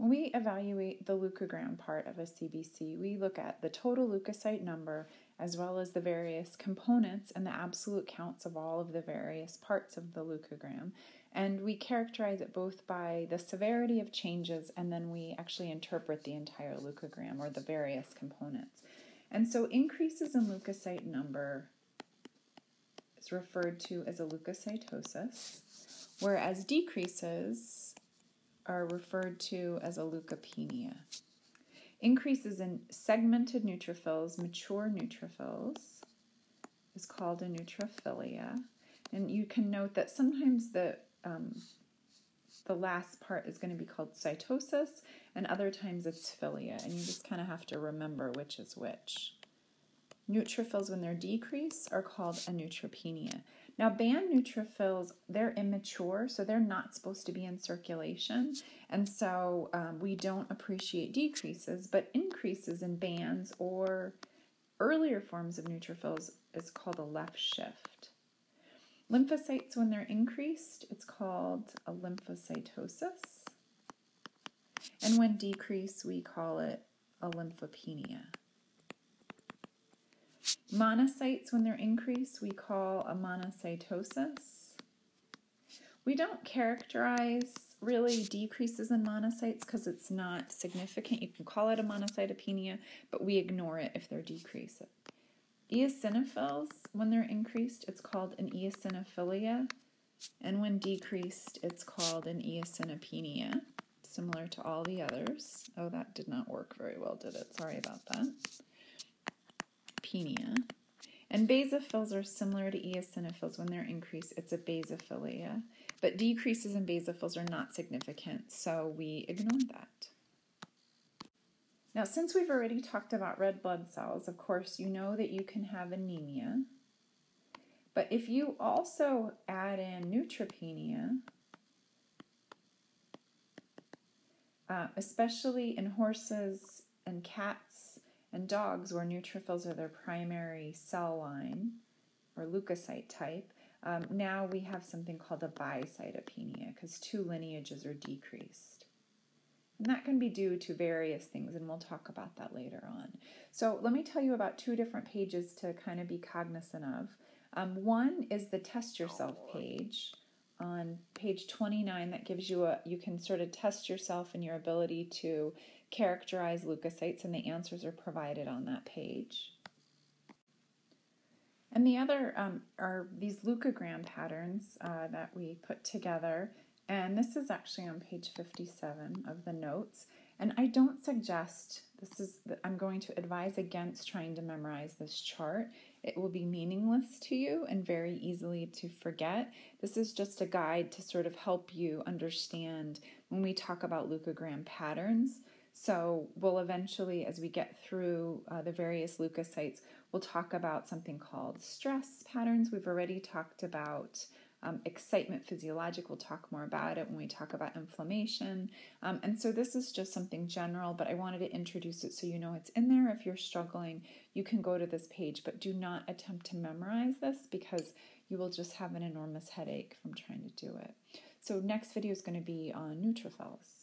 When we evaluate the leukogram part of a CBC, we look at the total leukocyte number as well as the various components and the absolute counts of all of the various parts of the leukogram. And we characterize it both by the severity of changes, and then we actually interpret the entire leukogram or the various components. And so increases in leukocyte number is referred to as a leukocytosis, whereas decreases are referred to as a leukopenia. Increases in segmented neutrophils, mature neutrophils, is called a neutrophilia. And you can note that sometimes the last part is going to be called cytosis, and other times it's philia, and you just kind of have to remember which is which. Neutrophils, when they're decreased, are called a neutropenia. Now, band neutrophils, they're immature, so they're not supposed to be in circulation, and so we don't appreciate decreases, but increases in bands or earlier forms of neutrophils is called a left shift. Lymphocytes, when they're increased, it's called a lymphocytosis, and when decreased, we call it a lymphopenia. Monocytes, when they're increased, we call a monocytosis. We don't characterize really decreases in monocytes because it's not significant. You can call it a monocytopenia, but we ignore it if they're decreased. Eosinophils, when they're increased, it's called an eosinophilia, and when decreased, it's called an eosinopenia, similar to all the others. Oh, that did not work very well, did it? Sorry about that. Penia. And basophils are similar to eosinophils. When they're increased, it's a basophilia. But decreases in basophils are not significant, so we ignore that. Now, since we've already talked about red blood cells, of course, you know that you can have anemia. But if you also add in neutropenia, especially in horses and cats and dogs where neutrophils are their primary cell line or leukocyte type, now we have something called a bicytopenia because two lineages are decreased. And that can be due to various things, and we'll talk about that later on. So let me tell you about two different pages to kind of be cognizant of. One is the test yourself page on page 29 that gives you you can sort of test yourself and your ability to characterize leukocytes, and the answers are provided on that page. And the other are these leukogram patterns that we put together, and this is actually on page 57 of the notes. And I don't suggest, I'm going to advise against trying to memorize this chart. It will be meaningless to you and very easily to forget. This is just a guide to sort of help you understand when we talk about leukogram patterns. So we'll eventually, as we get through the various leukocytes, we'll talk about something called stress patterns. We've already talked about excitement physiologic. We'll talk more about it when we talk about inflammation. And so this is just something general, but I wanted to introduce it so you know it's in there. If you're struggling, you can go to this page, but do not attempt to memorize this because you will just have an enormous headache from trying to do it. So next video is going to be on neutrophils.